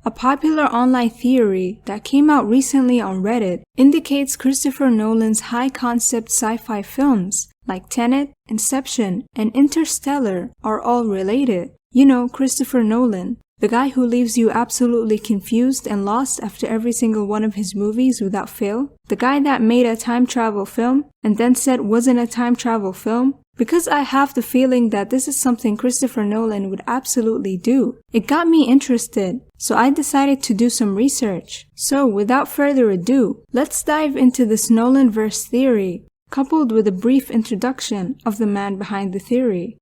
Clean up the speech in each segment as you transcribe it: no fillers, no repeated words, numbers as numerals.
A popular online theory that came out recently on Reddit indicates Christopher Nolan's high-concept sci-fi films like Tenet, Inception, and Interstellar are all related. You know, Christopher Nolan, the guy who leaves you absolutely confused and lost after every single one of his movies without fail? The guy that made a time travel film and then said wasn't a time travel film? Because I have the feeling that this is something Christopher Nolan would absolutely do. It got me interested, so I decided to do some research. So without further ado, let's dive into this Nolanverse theory, coupled with a brief introduction of the man behind the theory.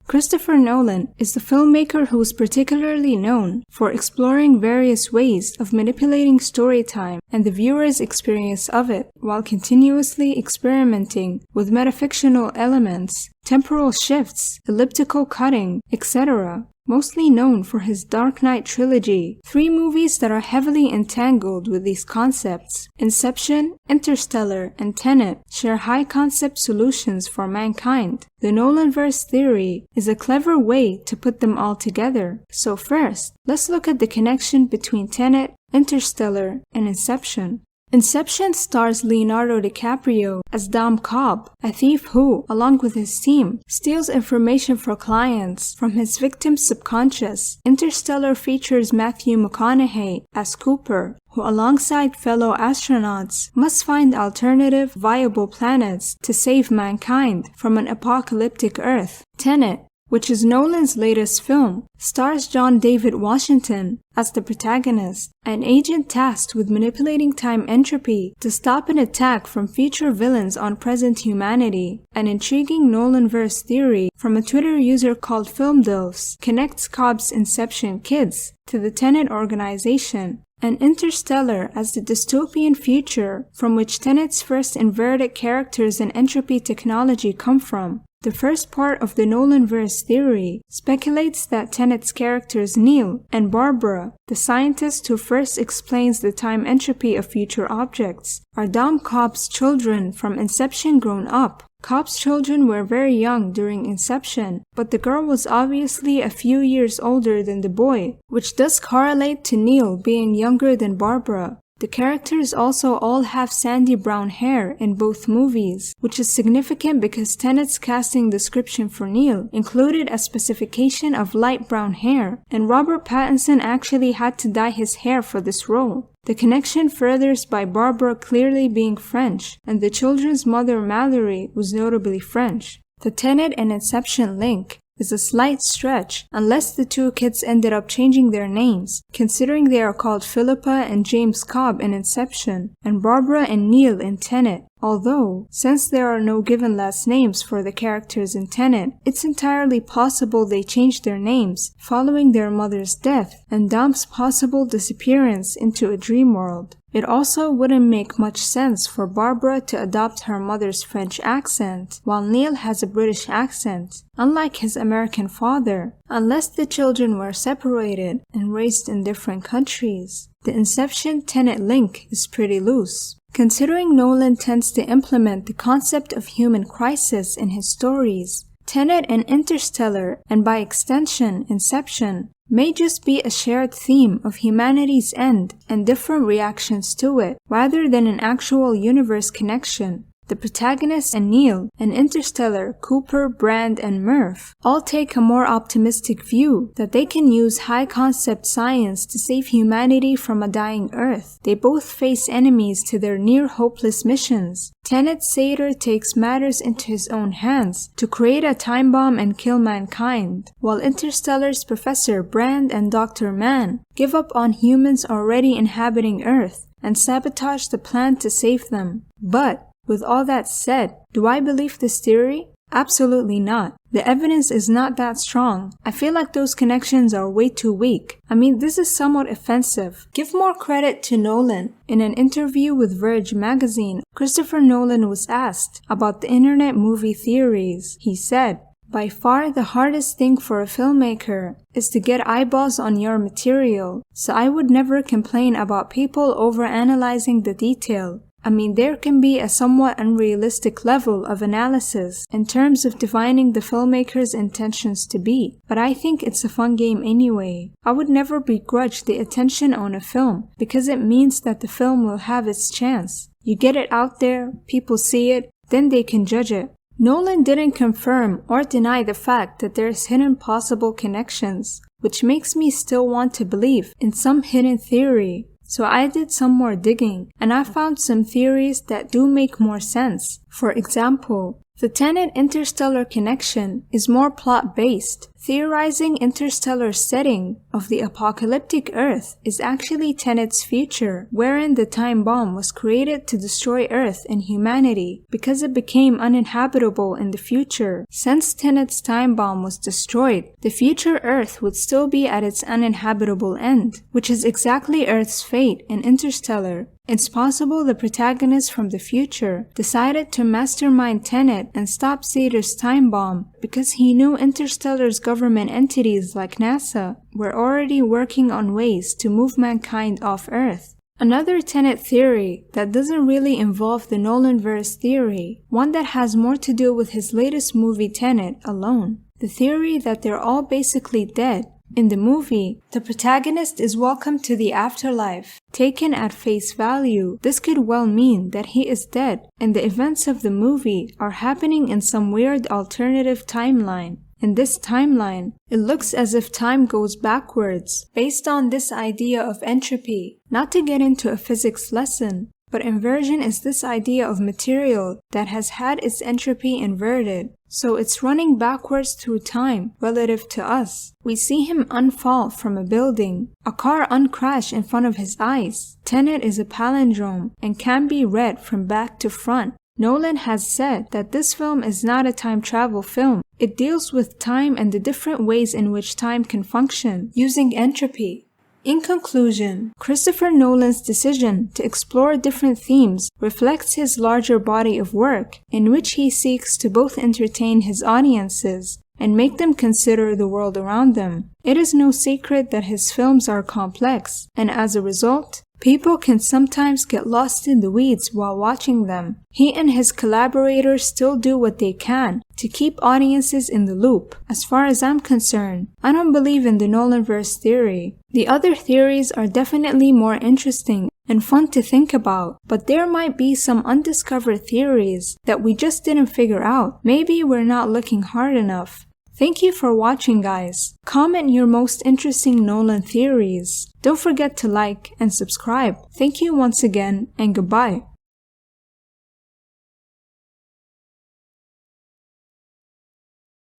Christopher Nolan is the filmmaker who is particularly known for exploring various ways of manipulating story time and the viewer's experience of it, while continuously experimenting with metafictional elements, temporal shifts, elliptical cutting, etc. Mostly known for his Dark Knight trilogy, 3 movies that are heavily entangled with these concepts. Inception, Interstellar, and Tenet share high-concept solutions for mankind. The Nolanverse theory is a clever way to put them all together. So first, let's look at the connection between Tenet, Interstellar, and Inception. Inception stars Leonardo DiCaprio as Dom Cobb, a thief who, along with his team, steals information for clients from his victim's subconscious. Interstellar features Matthew McConaughey as Cooper, who alongside fellow astronauts must find alternative, viable planets to save mankind from an apocalyptic Earth. Tenet, which is Nolan's latest film, stars John David Washington as the protagonist, an agent tasked with manipulating time entropy to stop an attack from future villains on present humanity. An intriguing Nolanverse theory from a Twitter user called FilmDelves connects Cobb's Inception kids to the Tenet organization, and Interstellar as the dystopian future from which Tenet's first inverted characters and entropy technology come from. The first part of the Nolanverse theory speculates that Tenet's characters Neil and Barbara, the scientist who first explains the time entropy of future objects, are Dom Cobb's children from Inception grown up. Cobb's children were very young during Inception, but the girl was obviously a few years older than the boy, which does correlate to Neil being younger than Barbara. The characters also all have sandy brown hair in both movies, which is significant because Tenet's casting description for Neil included a specification of light brown hair, and Robert Pattinson actually had to dye his hair for this role. The connection furthers by Barbara clearly being French, and the children's mother Mallory was notably French. The Tenet and Inception link is a slight stretch unless the 2 kids ended up changing their names, considering they are called Philippa and James Cobb in Inception, and Barbara and Neil in Tenet. Although, since there are no given last names for the characters in Tenet, it's entirely possible they changed their names following their mother's death and Dom's possible disappearance into a dream world. It also wouldn't make much sense for Barbara to adopt her mother's French accent, while Neil has a British accent, unlike his American father, unless the children were separated and raised in different countries. The Inception-Tenet link is pretty loose. Considering Nolan tends to implement the concept of human crisis in his stories, Tenet and Interstellar, and by extension Inception, may just be a shared theme of humanity's end and different reactions to it, rather than an actual universe connection. The protagonists and Neil, and Interstellar, Cooper, Brand, and Murph all take a more optimistic view that they can use high-concept science to save humanity from a dying Earth. They both face enemies to their near-hopeless missions. Tenet's Sator takes matters into his own hands to create a time bomb and kill mankind, while Interstellar's Professor Brand and Dr. Mann give up on humans already inhabiting Earth and sabotage the plan to save them. But with all that said, do I believe this theory? Absolutely not. The evidence is not that strong. I feel like those connections are way too weak. I mean, this is somewhat offensive. Give more credit to Nolan. In an interview with Verge magazine, Christopher Nolan was asked about the internet movie theories. He said, "By far the hardest thing for a filmmaker is to get eyeballs on your material, so I would never complain about people overanalyzing the detail. I mean, there can be a somewhat unrealistic level of analysis in terms of defining the filmmaker's intentions to be, but I think it's a fun game anyway. I would never begrudge the attention on a film because it means that the film will have its chance. You get it out there, people see it, then they can judge it. Nolan didn't confirm or deny the fact that there's hidden possible connections, which makes me still want to believe in some hidden theory. So I did some more digging, and I found some theories that do make more sense. For example, the Tenet-Interstellar connection is more plot-based. Theorizing Interstellar's setting of the apocalyptic Earth is actually Tenet's future, wherein the time bomb was created to destroy Earth and humanity because it became uninhabitable in the future. Since Tenet's time bomb was destroyed, the future Earth would still be at its uninhabitable end, which is exactly Earth's fate in Interstellar. It's possible the protagonist from the future decided to mastermind Tenet and stop Sator's time bomb because he knew Interstellar's government entities like NASA were already working on ways to move mankind off Earth. Another Tenet theory that doesn't really involve the Nolanverse theory, one that has more to do with his latest movie Tenet alone. The theory that they're all basically dead. In the movie, the protagonist is welcomed to the afterlife. Taken at face value, this could well mean that he is dead, and the events of the movie are happening in some weird alternative timeline. In this timeline, it looks as if time goes backwards, based on this idea of entropy. Not to get into a physics lesson, but inversion is this idea of material that has had its entropy inverted. So it's running backwards through time relative to us. We see him unfall from a building. A car uncrash in front of his eyes. Tenet is a palindrome and can be read from back to front. Nolan has said that this film is not a time travel film. It deals with time and the different ways in which time can function using entropy. In conclusion, Christopher Nolan's decision to explore different themes reflects his larger body of work, in which he seeks to both entertain his audiences and make them consider the world around them. It is no secret that his films are complex, and as a result, people can sometimes get lost in the weeds while watching them. He and his collaborators still do what they can to keep audiences in the loop. As far as I'm concerned, I don't believe in the Nolanverse theory. The other theories are definitely more interesting and fun to think about, but there might be some undiscovered theories that we just didn't figure out. Maybe we're not looking hard enough. Thank you for watching, guys. Comment your most interesting Nolan theories. Don't forget to like and subscribe. Thank you once again, and goodbye.